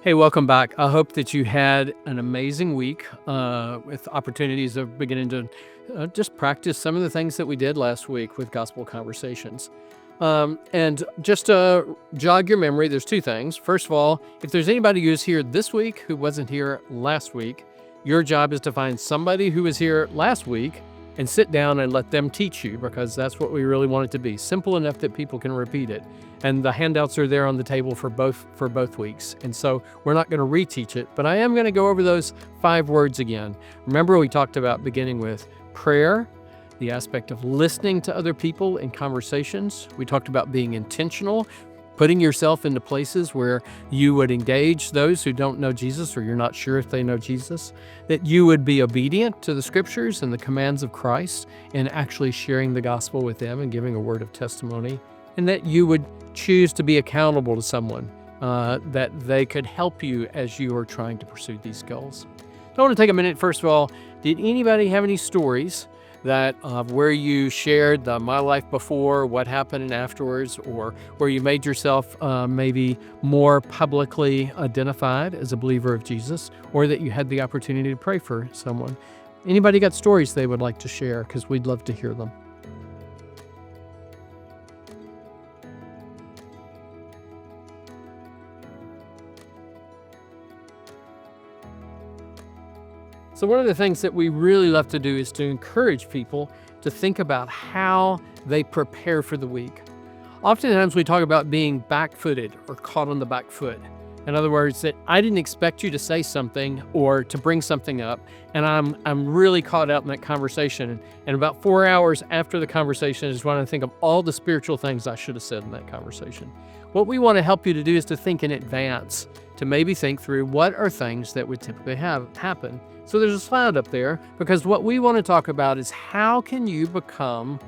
Hey, welcome back. I hope that you had an amazing week with opportunities of beginning to just practice some of the things that we did last week with gospel conversations. And just to jog your memory, there's two things. First of all, if there's anybody who's here this week who wasn't here last week, your job is to find somebody who was here last week and sit down and let them teach you, because that's what we really want it to be. Simple enough that people can repeat it. And the handouts are there on the table for both weeks. And so we're not going to reteach it, but I am going to go over those 5 words again. Remember, we talked about beginning with prayer, the aspect of listening to other people in conversations. We talked about being intentional, putting yourself into places where you would engage those who don't know Jesus or you're not sure if they know Jesus, that you would be obedient to the scriptures and the commands of Christ and actually sharing the gospel with them and giving a word of testimony, and that you would choose to be accountable to someone, that they could help you as you are trying to pursue these goals. So I want to take a minute. First of all, did anybody have any stories that where you shared my life before, what happened afterwards, or where you made yourself maybe more publicly identified as a believer of Jesus, or that you had the opportunity to pray for someone? Anybody got stories they would like to share? Because we'd love to hear them. So one of the things that we really love to do is to encourage people to think about how they prepare for the week. Oftentimes we talk about being back-footed or caught on the back foot. In other words, that I didn't expect you to say something or to bring something up, and I'm really caught out in that conversation. And about 4 hours after the conversation is when I think of all the spiritual things I should have said in that conversation. What we want to help you to do is to think in advance, to maybe think through what are things that would typically happen. So there's a slide up there, because what we want to talk about is how can you become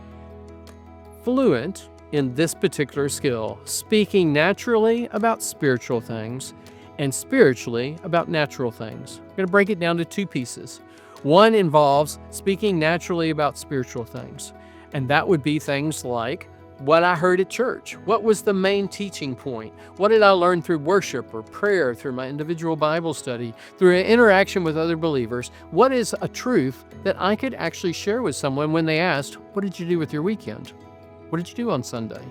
fluent in this particular skill, speaking naturally about spiritual things and spiritually about natural things. I'm going to break it down to 2 pieces. One involves speaking naturally about spiritual things, and that would be things like what I heard at church. What was the main teaching point? What did I learn through worship or prayer, through my individual Bible study, through an interaction with other believers? What is a truth that I could actually share with someone when they asked, what did you do with your weekend? What did you do on Sunday?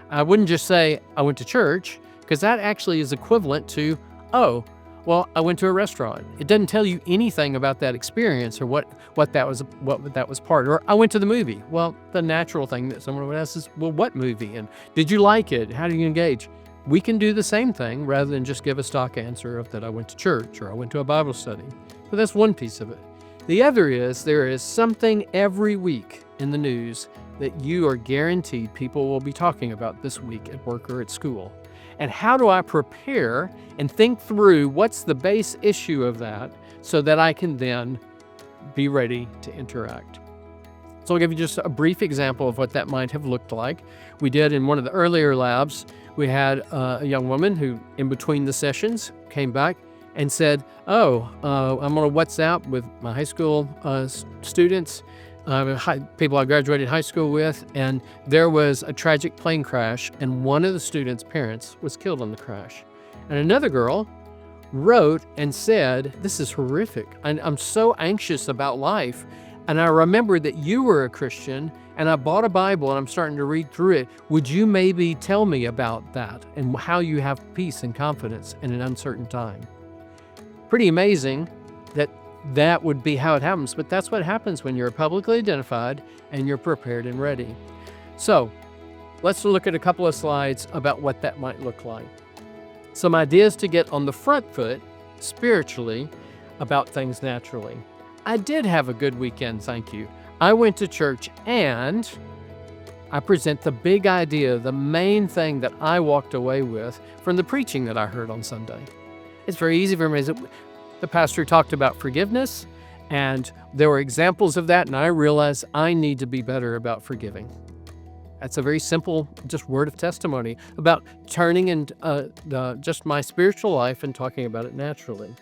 I wouldn't just say, I went to church, because that actually is equivalent to, oh, well, I went to a restaurant. It doesn't tell you anything about that experience or what that was part. Or I went to the movie. Well, the natural thing that someone would ask is, well, what movie? And did you like it? How do you engage? We can do the same thing rather than just give a stock answer of that I went to church or I went to a Bible study. But that's one piece of it. The other is there is something every week in the news that you are guaranteed people will be talking about this week at work or at school. And how do I prepare and think through what's the base issue of that so that I can then be ready to interact? So I'll give you just a brief example of what that might have looked like. We did in one of the earlier labs, we had a young woman who, in between the sessions, came back and said, I'm on a WhatsApp with my high school students, people I graduated high school with, and there was a tragic plane crash, and one of the students' parents was killed in the crash. And another girl wrote and said, this is horrific. I'm so anxious about life, and I remembered that you were a Christian, and I bought a Bible, and I'm starting to read through it. Would you maybe tell me about that and how you have peace and confidence in an uncertain time? Pretty amazing that would be how it happens, but that's what happens when you're publicly identified and you're prepared and ready. So let's look at a couple of slides about what that might look like. Some ideas to get on the front foot spiritually about things naturally. I did have a good weekend, thank you. I went to church and I present the big idea, the main thing that I walked away with from the preaching that I heard on Sunday. It's very easy for me. The pastor talked about forgiveness, and there were examples of that, and I realized I need to be better about forgiving. That's a very simple, just word of testimony about turning in just my spiritual life and talking about it naturally.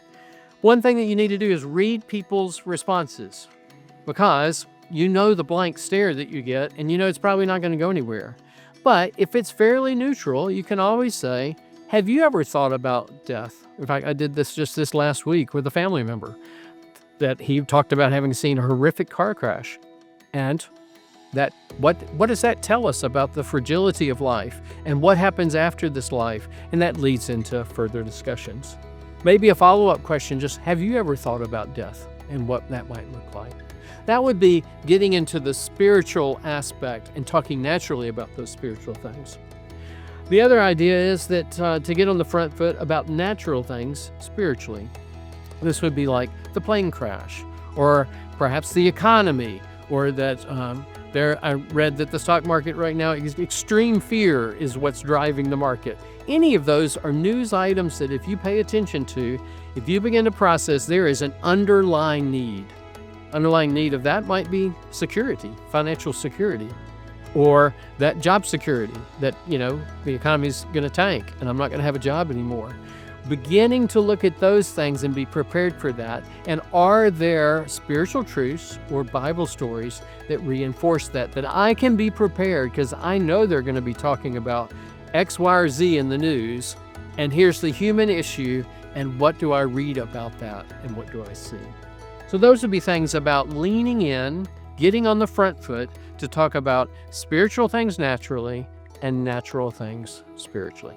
One thing that you need to do is read people's responses, because you know the blank stare that you get, and you know it's probably not going to go anywhere. But if it's fairly neutral, you can always say, Have you ever thought about death? In fact, I did this just this last week with a family member that he talked about having seen a horrific car crash. And that what does that tell us about the fragility of life and what happens after this life? And that leads into further discussions. Maybe a follow-up question, just have you ever thought about death and what that might look like? That would be getting into the spiritual aspect and talking naturally about those spiritual things. The other idea is that to get on the front foot about natural things spiritually. This would be like the plane crash, or perhaps the economy, or that I read that the stock market right now, extreme fear is what's driving the market. Any of those are news items that if you pay attention to, if you begin to process, there is an underlying need. Underlying need of that might be security, financial security, or that job security that, the economy's going to tank and I'm not going to have a job anymore. Beginning to look at those things and be prepared for that. And are there spiritual truths or Bible stories that reinforce that I can be prepared because I know they're going to be talking about X, Y, or Z in the news. And here's the human issue. And what do I read about that? And what do I see? So those would be things about leaning in, getting on the front foot to talk about spiritual things naturally and natural things spiritually.